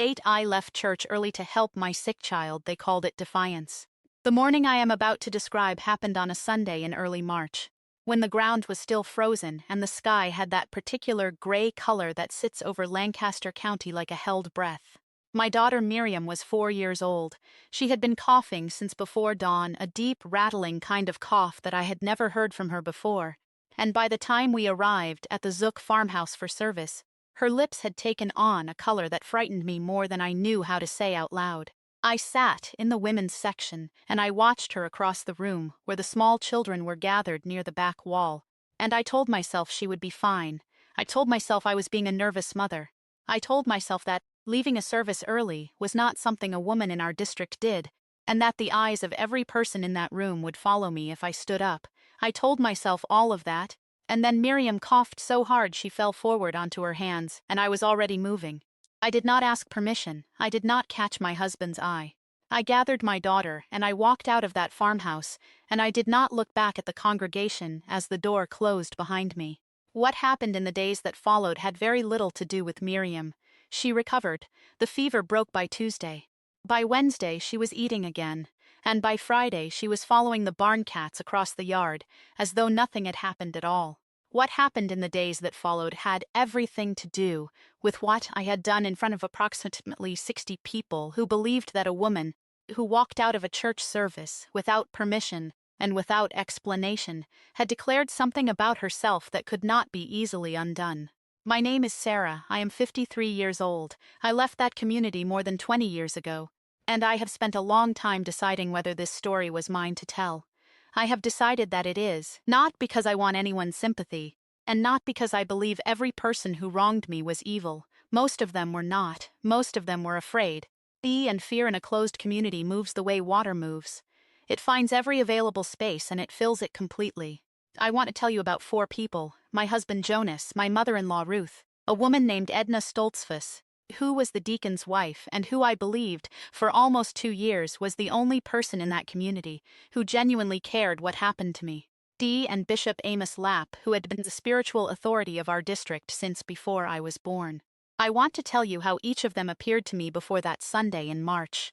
8 I left church early to help my sick child. They called it Defiance. The morning I am about to describe happened on a Sunday in early March, when the ground was still frozen and the sky had that particular gray color that sits over Lancaster County like a held breath. My daughter Miriam was 4 years old. She had been coughing since before dawn, a deep, rattling kind of cough that I had never heard from her before, and by the time we arrived at the Zook farmhouse for service, her lips had taken on a color that frightened me more than I knew how to say out loud. I sat in the women's section, and I watched her across the room where the small children were gathered near the back wall, and I told myself she would be fine. I told myself I was being a nervous mother. I told myself that leaving a service early was not something a woman in our district did, and that the eyes of every person in that room would follow me if I stood up. I told myself all of that, and then Miriam coughed so hard she fell forward onto her hands, and I was already moving. I did not ask permission. I did not catch my husband's eye. I gathered my daughter, and I walked out of that farmhouse, and I did not look back at the congregation as the door closed behind me. What happened in the days that followed had very little to do with Miriam. She recovered. The fever broke by Tuesday. By Wednesday she was eating again, and by Friday she was following the barn cats across the yard, as though nothing had happened at all. What happened in the days that followed had everything to do with what I had done in front of approximately 60 people who believed that a woman who walked out of a church service without permission and without explanation had declared something about herself that could not be easily undone. My name is Sarah. I am 53 years old. I left that community more than 20 years ago, and I have spent a long time deciding whether this story was mine to tell. I have decided that it is, not because I want anyone's sympathy, and not because I believe every person who wronged me was evil. Most of them were not. Most of them were afraid. And fear in a closed community moves the way water moves. It finds every available space and it fills it completely. I want to tell you about 4 people: my husband Jonas, my mother-in-law Ruth, a woman named Edna Stoltzfus, who was the deacon's wife and who I believed, for almost 2 years, was the only person in that community who genuinely cared what happened to me. And Bishop Amos Lapp, who had been the spiritual authority of our district since before I was born. I want to tell you how each of them appeared to me before that Sunday in March.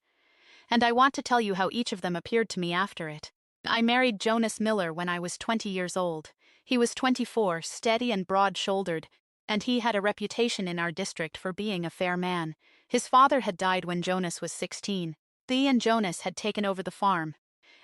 And I want to tell you how each of them appeared to me after it. I married Jonas Miller when I was 20 years old. He was 24, steady and broad-shouldered, and he had a reputation in our district for being a fair man. His father had died when Jonas was 16. And Jonas had taken over the farm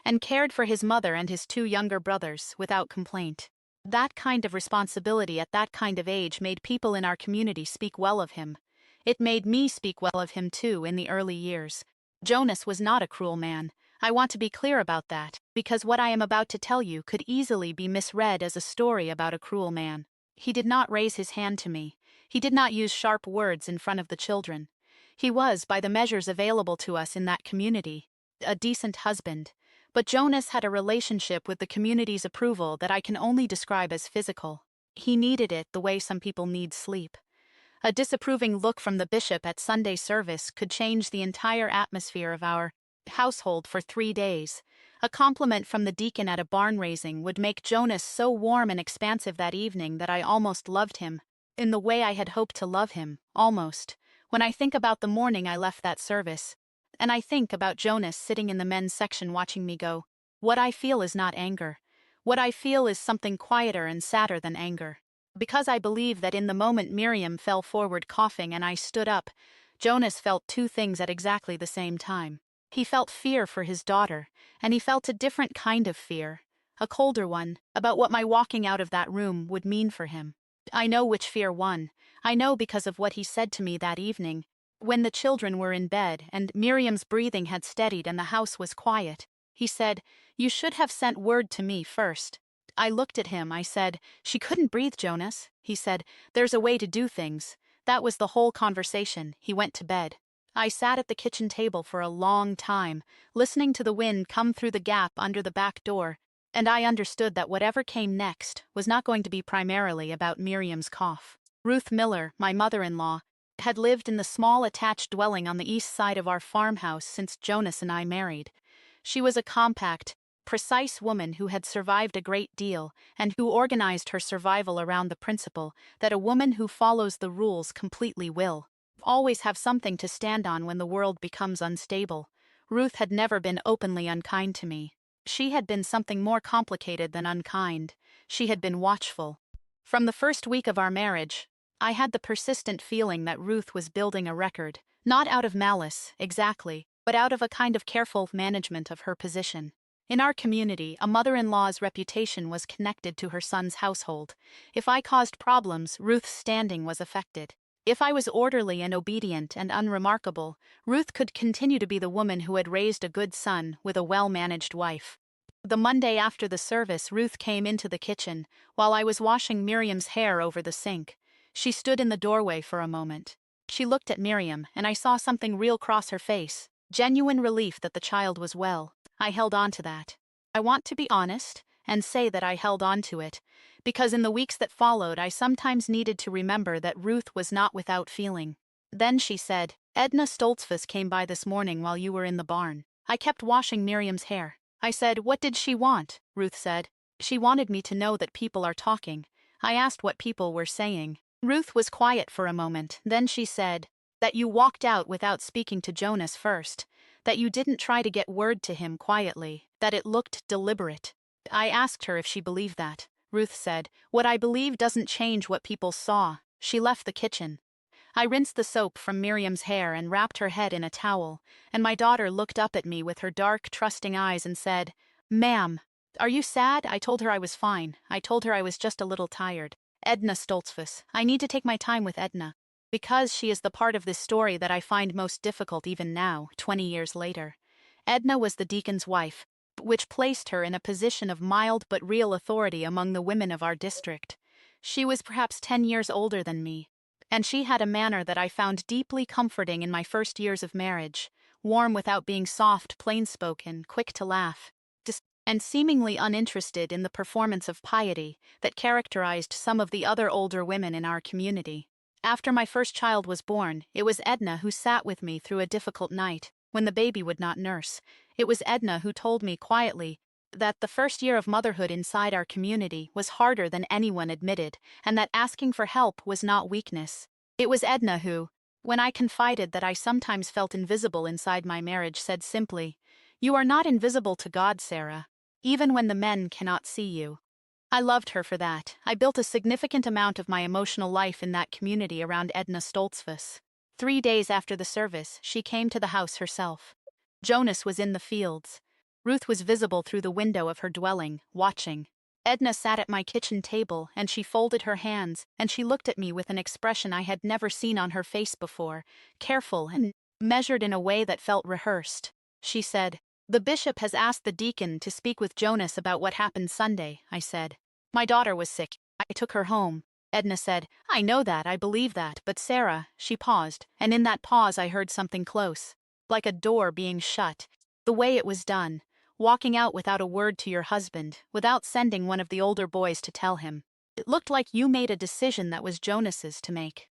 and cared for his mother and his 2 younger brothers without complaint. That kind of responsibility at that kind of age made people in our community speak well of him. It made me speak well of him too in the early years. Jonas was not a cruel man. I want to be clear about that, because what I am about to tell you could easily be misread as a story about a cruel man. He did not raise his hand to me. He did not use sharp words in front of the children. He was, by the measures available to us in that community, a decent husband. But Jonas had a relationship with the community's approval that I can only describe as physical. He needed it the way some people need sleep. A disapproving look from the bishop at Sunday service could change the entire atmosphere of our household for 3 days. A compliment from the deacon at a barn raising would make Jonas so warm and expansive that evening that I almost loved him, in the way I had hoped to love him, almost. When I think about the morning I left that service, and I think about Jonas sitting in the men's section watching me go, what I feel is not anger. What I feel is something quieter and sadder than anger. Because I believe that in the moment Miriam fell forward coughing and I stood up, Jonas felt 2 things at exactly the same time. He felt fear for his daughter, and he felt a different kind of fear, a colder one, about what my walking out of that room would mean for him. I know which fear won. I know because of what he said to me that evening, when the children were in bed and Miriam's breathing had steadied and the house was quiet. He said, "You should have sent word to me first." I looked at him. I said, "She couldn't breathe, Jonas." He said, "There's a way to do things." That was the whole conversation. He went to bed. I sat at the kitchen table for a long time, listening to the wind come through the gap under the back door, and I understood that whatever came next was not going to be primarily about Miriam's cough. Ruth Miller, my mother-in-law, had lived in the small attached dwelling on the east side of our farmhouse since Jonas and I married. She was a compact, precise woman who had survived a great deal and who organized her survival around the principle that a woman who follows the rules completely will. always have something to stand on when the world becomes unstable. Ruth had never been openly unkind to me. She had been something more complicated than unkind. She had been watchful. From the first week of our marriage, I had the persistent feeling that Ruth was building a record, not out of malice, exactly, but out of a kind of careful management of her position. In our community, a mother-in-law's reputation was connected to her son's household. If I caused problems, Ruth's standing was affected. If I was orderly and obedient and unremarkable, Ruth could continue to be the woman who had raised a good son with a well-managed wife. The Monday after the service, Ruth came into the kitchen while I was washing Miriam's hair over the sink. She stood in the doorway for a moment. She looked at Miriam, and I saw something real cross her face. Genuine relief that the child was well. I held on to that. I want to be honest and say that I held on to it, because in the weeks that followed I sometimes needed to remember that Ruth was not without feeling. Then she said, "Edna Stoltzfus came by this morning while you were in the barn." I kept washing Miriam's hair. I said, "What did she want?" Ruth said, "She wanted me to know that people are talking." I asked what people were saying. Ruth was quiet for a moment, then she said, "That you walked out without speaking to Jonas first, that you didn't try to get word to him quietly, that it looked deliberate." I asked her if she believed that. Ruth said, "What I believe doesn't change what people saw." She left the kitchen. I rinsed the soap from Miriam's hair and wrapped her head in a towel, and my daughter looked up at me with her dark, trusting eyes and said, "Ma'am, are you sad?" I told her I was fine. I told her I was just a little tired. Edna Stoltzfus. I need to take my time with Edna, because she is the part of this story that I find most difficult even now, 20 years later. Edna was the deacon's wife, which placed her in a position of mild but real authority among the women of our district. She was perhaps 10 years older than me, and she had a manner that I found deeply comforting in my first years of marriage, warm without being soft, plain-spoken, quick to laugh, and seemingly uninterested in the performance of piety that characterized some of the other older women in our community. After my first child was born, it was Edna who sat with me through a difficult night, when the baby would not nurse. It was Edna who told me quietly that the first year of motherhood inside our community was harder than anyone admitted, and that asking for help was not weakness. It was Edna who, when I confided that I sometimes felt invisible inside my marriage, said simply, "You are not invisible to God, Sarah, even when the men cannot see you." I loved her for that. I built a significant amount of my emotional life in that community around Edna Stoltzfus. 3 days after the service, she came to the house herself. Jonas was in the fields. Ruth was visible through the window of her dwelling, watching. Edna sat at my kitchen table, and she folded her hands, and she looked at me with an expression I had never seen on her face before, careful and measured in a way that felt rehearsed. She said, "The bishop has asked the deacon to speak with Jonas about what happened Sunday," I said. "My daughter was sick. I took her home." Edna said, "I know that, I believe that, but Sarah," she paused, and in that pause I heard something close, like a door being shut. The way it was done, walking out without a word to your husband, without sending one of the older boys to tell him. It looked like you made a decision that was Jonas's to make.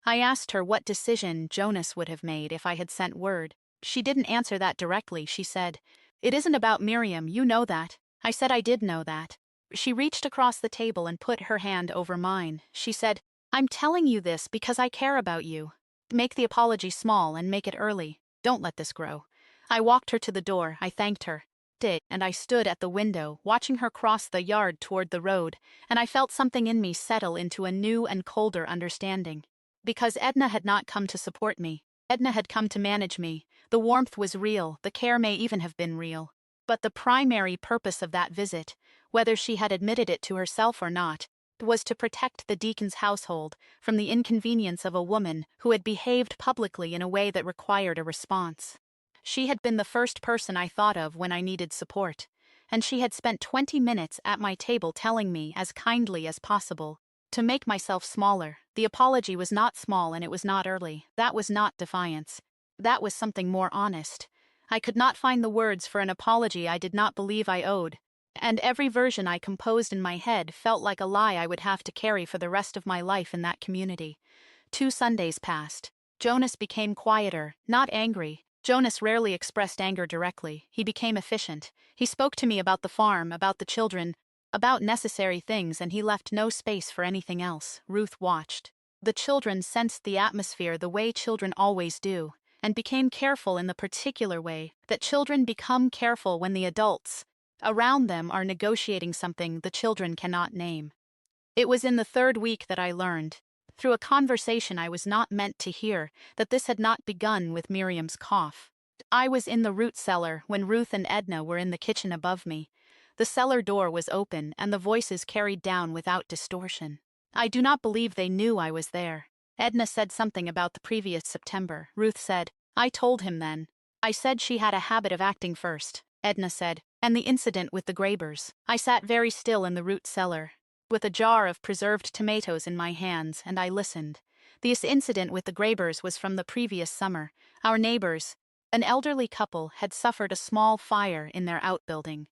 I asked her what decision Jonas would have made if I had sent word. She didn't answer that directly. She said, "It isn't about Miriam, you know that." I said I did know that. She reached across the table and put her hand over mine. She said, "I'm telling you this because I care about you. Make the apology small and make it early. Don't let this grow." I walked her to the door. I thanked her. And I stood at the window, watching her cross the yard toward the road, and I felt something in me settle into a new and colder understanding. Because Edna had not come to support me. Edna had come to manage me. The warmth was real, the care may even have been real. But the primary purpose of that visit, whether she had admitted it to herself or not, was to protect the deacon's household from the inconvenience of a woman who had behaved publicly in a way that required a response. She had been the first person I thought of when I needed support, and she had spent 20 minutes at my table telling me, as kindly as possible, to make myself smaller. The apology was not small and it was not early. That was not defiance. That was something more honest. I could not find the words for an apology I did not believe I owed, and every version I composed in my head felt like a lie I would have to carry for the rest of my life in that community. 2 Sundays passed. Jonas became quieter, not angry. Jonas rarely expressed anger directly. He became efficient. He spoke to me about the farm, about the children, about necessary things, and he left no space for anything else. Ruth watched. The children sensed the atmosphere the way children always do, and became careful in the particular way that children become careful when the adults around them are negotiating something the children cannot name. It was in the third week that I learned, through a conversation I was not meant to hear, that this had not begun with Miriam's cough. I was in the root cellar when Ruth and Edna were in the kitchen above me. The cellar door was open and the voices carried down without distortion. I do not believe they knew I was there. Edna said something about the previous September. Ruth said, "I told him then." I said she had a habit of acting first. Edna said, "And the incident with the Grabers." I sat very still in the root cellar, with a jar of preserved tomatoes in my hands, and I listened. This incident with the Grabers was from the previous summer. Our neighbors, an elderly couple, had suffered a small fire in their outbuilding.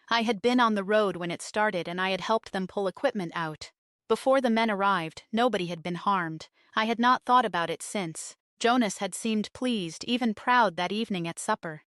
I had been on the road when it started and I had helped them pull equipment out. Before the men arrived, nobody had been harmed. I had not thought about it since. Jonas had seemed pleased, even proud that evening at supper.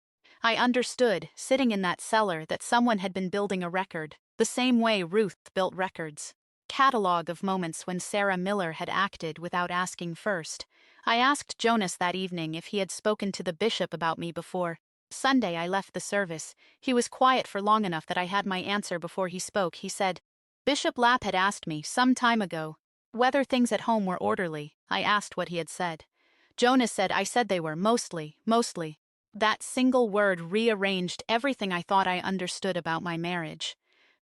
I understood, sitting in that cellar, that someone had been building a record, the same way Ruth built records. Catalogue of moments when Sarah Miller had acted without asking first. I asked Jonas that evening if he had spoken to the bishop about me before. Sunday I left the service. He was quiet for long enough that I had my answer before he spoke. He said, "Bishop Lapp had asked me, some time ago, whether things at home were orderly." I asked what he had said. Jonas said I said they were, mostly. That single word rearranged everything I thought I understood about my marriage.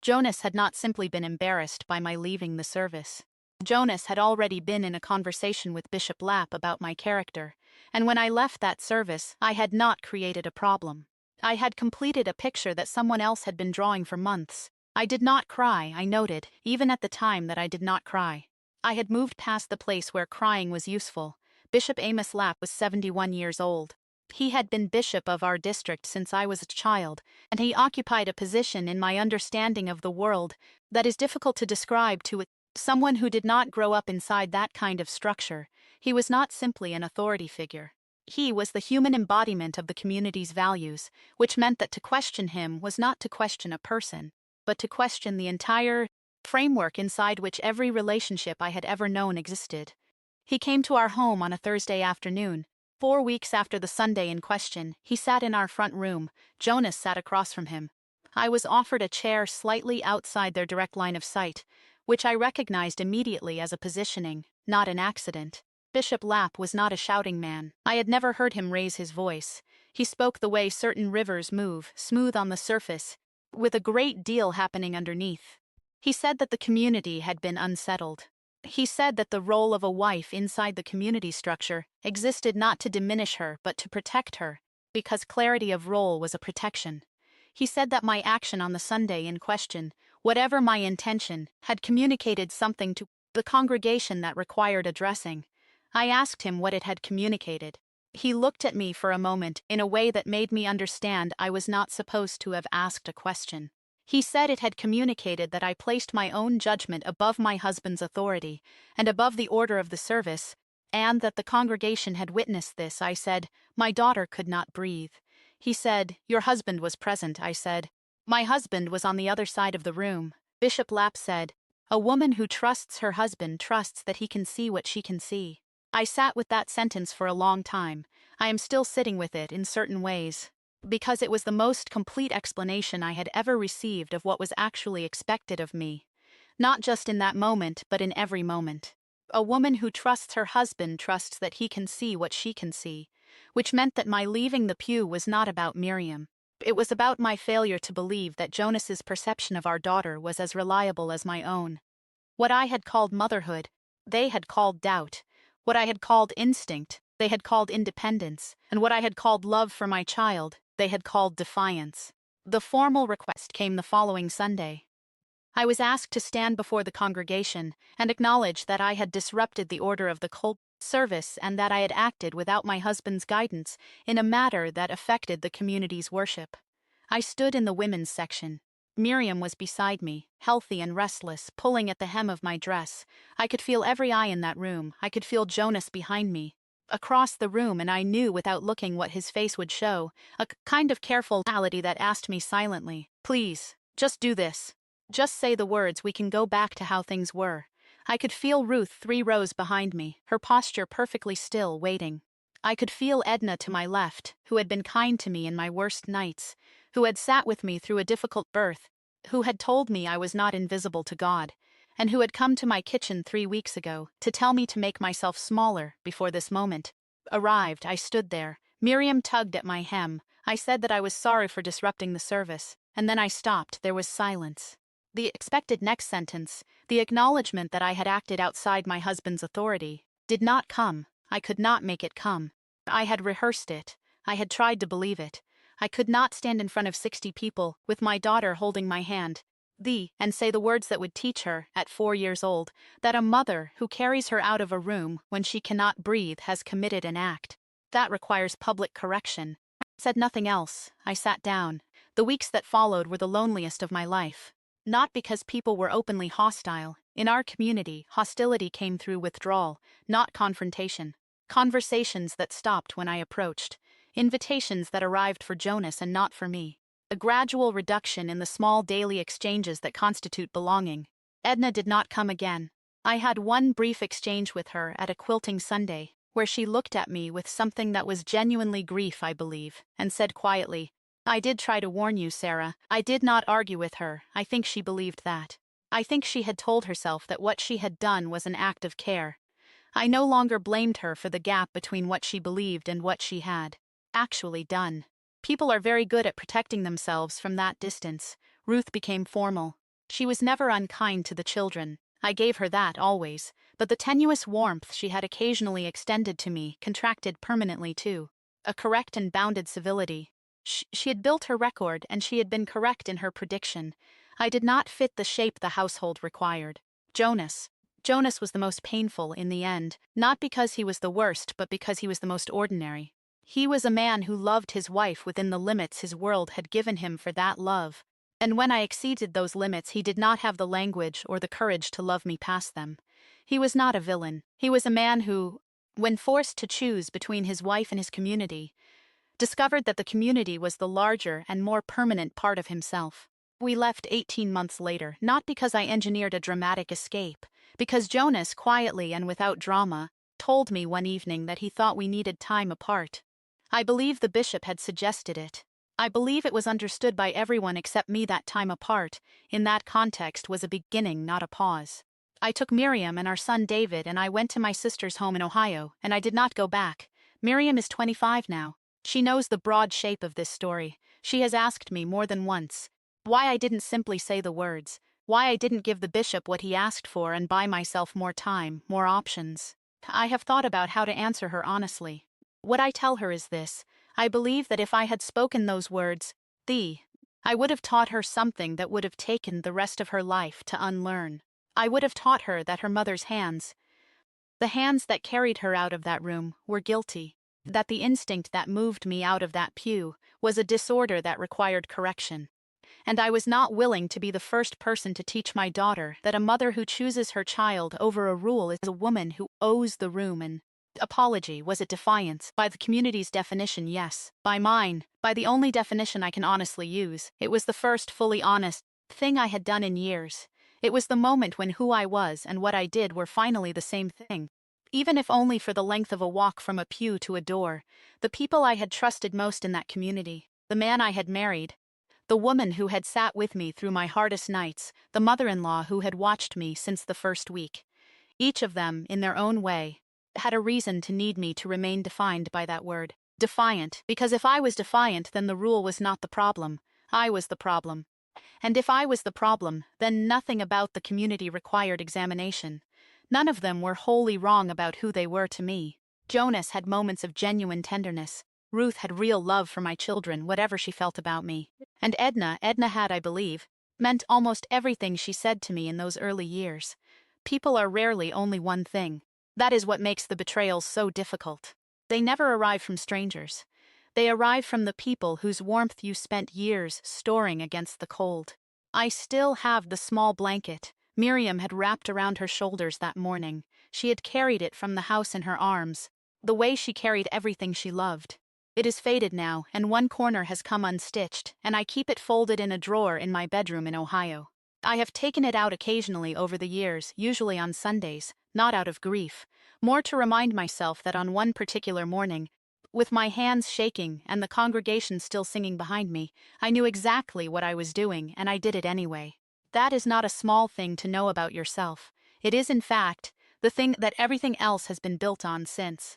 Jonas had not simply been embarrassed by my leaving the service. Jonas had already been in a conversation with Bishop Lapp about my character, and when I left that service, I had not created a problem. I had completed a picture that someone else had been drawing for months. I did not cry, I noted, even at the time that I did not cry. I had moved past the place where crying was useful. Bishop Amos Lapp was 71 years old. He had been bishop of our district since I was a child, and he occupied a position in my understanding of the world that is difficult to describe to someone who did not grow up inside that kind of structure. He was not simply an authority figure. He was the human embodiment of the community's values, which meant that to question him was not to question a person, but to question the entire framework inside which every relationship I had ever known existed. He came to our home on a Thursday afternoon. 4 weeks after the Sunday in question, he sat in our front room. Jonas sat across from him. I was offered a chair slightly outside their direct line of sight, which I recognized immediately as a positioning, not an accident. Bishop Lapp was not a shouting man. I had never heard him raise his voice. He spoke the way certain rivers move, smooth on the surface, with a great deal happening underneath. He said that the community had been unsettled. He said that the role of a wife inside the community structure existed not to diminish her but to protect her, because clarity of role was a protection. He said that my action on the Sunday in question, whatever my intention, had communicated something to the congregation that required addressing. I asked him what it had communicated. He looked at me for a moment in a way that made me understand I was not supposed to have asked a question. He said it had communicated that I placed my own judgment above my husband's authority and above the order of the service, and that the congregation had witnessed this. I said, "My daughter could not breathe." He said, "Your husband was present." I said, "My husband was on the other side of the room." Bishop Lapp said, "A woman who trusts her husband trusts that he can see what she can see." I sat with that sentence for a long time. I am still sitting with it in certain ways, because it was the most complete explanation I had ever received of what was actually expected of me. Not just in that moment, but in every moment. A woman who trusts her husband trusts that he can see what she can see, which meant that my leaving the pew was not about Miriam. It was about my failure to believe that Jonas's perception of our daughter was as reliable as my own. What I had called motherhood, they had called doubt. What I had called instinct, they had called independence, and what I had called love for my child, they had called defiance. The formal request came the following Sunday. I was asked to stand before the congregation and acknowledge that I had disrupted the order of the cult service and that I had acted without my husband's guidance in a matter that affected the community's worship. I stood in the women's section. Miriam was beside me, healthy and restless, pulling at the hem of my dress. I could feel every eye in that room. I could feel Jonas behind me, across the room, and I knew without looking what his face would show, a kind of careful reality that asked me silently, "Please, just do this. Just say the words, we can go back to how things were." I could feel Ruth 3 rows behind me, her posture perfectly still, waiting. I could feel Edna to my left, who had been kind to me in my worst nights, who had sat with me through a difficult birth, who had told me I was not invisible to God, and who had come to my kitchen 3 weeks ago to tell me to make myself smaller before this moment arrived. I stood there. Miriam tugged at my hem. I said that I was sorry for disrupting the service, and then I stopped. There was silence. The expected next sentence, the acknowledgement that I had acted outside my husband's authority, did not come. I could not make it come. I had rehearsed it. I had tried to believe it. I could not stand in front of 60 people, with my daughter holding my hand, and say the words that would teach her, at 4 years old, that a mother who carries her out of a room when she cannot breathe has committed an act. That requires public correction. I said nothing else. I sat down. The weeks that followed were the loneliest of my life. Not because people were openly hostile. In our community, hostility came through withdrawal, not confrontation. Conversations that stopped when I approached. Invitations that arrived for Jonas and not for me. A gradual reduction in the small daily exchanges that constitute belonging. Edna did not come again. I had one brief exchange with her at a quilting Sunday, where she looked at me with something that was genuinely grief, I believe, and said quietly, "I did try to warn you, Sarah." I did not argue with her. I think she believed that. I think she had told herself that what she had done was an act of care. I no longer blamed her for the gap between what she believed and what she had actually done. People are very good at protecting themselves from that distance. Ruth became formal. She was never unkind to the children. I gave her that always, but the tenuous warmth she had occasionally extended to me contracted permanently too. A correct and bounded civility. She had built her record, and she had been correct in her prediction. I did not fit the shape the household required. Jonas was the most painful in the end, not because he was the worst, but because he was the most ordinary. He was a man who loved his wife within the limits his world had given him for that love. And when I exceeded those limits, he did not have the language or the courage to love me past them. He was not a villain. He was a man who, when forced to choose between his wife and his community, discovered that the community was the larger and more permanent part of himself. We left 18 months later, not because I engineered a dramatic escape, because Jonas, quietly and without drama, told me one evening that he thought we needed time apart. I believe the bishop had suggested it. I believe it was understood by everyone except me that time apart, in that context, was a beginning, not a pause. I took Miriam and our son David and I went to my sister's home in Ohio, and I did not go back. Miriam is 25 now. She knows the broad shape of this story. She has asked me more than once why I didn't simply say the words, why I didn't give the bishop what he asked for and buy myself more time, more options. I have thought about how to answer her honestly. What I tell her is this: I believe that if I had spoken those words, I would have taught her something that would have taken the rest of her life to unlearn. I would have taught her that her mother's hands, the hands that carried her out of that room, were guilty, that the instinct that moved me out of that pew was a disorder that required correction. And I was not willing to be the first person to teach my daughter that a mother who chooses her child over a rule is a woman who owes the room. And apology, was it defiance? By the community's definition, yes. By mine, by the only definition I can honestly use, it was the first fully honest thing I had done in years. It was the moment when who I was and what I did were finally the same thing. Even if only for the length of a walk from a pew to a door. The people I had trusted most in that community, the man I had married, the woman who had sat with me through my hardest nights, the mother-in-law who had watched me since the first week. Each of them, in their own way, had a reason to need me to remain defined by that word. Defiant, because if I was defiant, then the rule was not the problem. I was the problem. And if I was the problem, then nothing about the community required examination. None of them were wholly wrong about who they were to me. Jonas had moments of genuine tenderness. Ruth had real love for my children, whatever she felt about me. And Edna had, I believe, meant almost everything she said to me in those early years. People are rarely only one thing. That is what makes the betrayals so difficult. They never arrive from strangers. They arrive from the people whose warmth you spent years storing against the cold. I still have the small blanket Miriam had wrapped around her shoulders that morning. She had carried it from the house in her arms, the way she carried everything she loved. It is faded now, and one corner has come unstitched, and I keep it folded in a drawer in my bedroom in Ohio. I have taken it out occasionally over the years, usually on Sundays, not out of grief, more to remind myself that on one particular morning, with my hands shaking and the congregation still singing behind me, I knew exactly what I was doing and I did it anyway. That is not a small thing to know about yourself. It is, in fact, the thing that everything else has been built on since.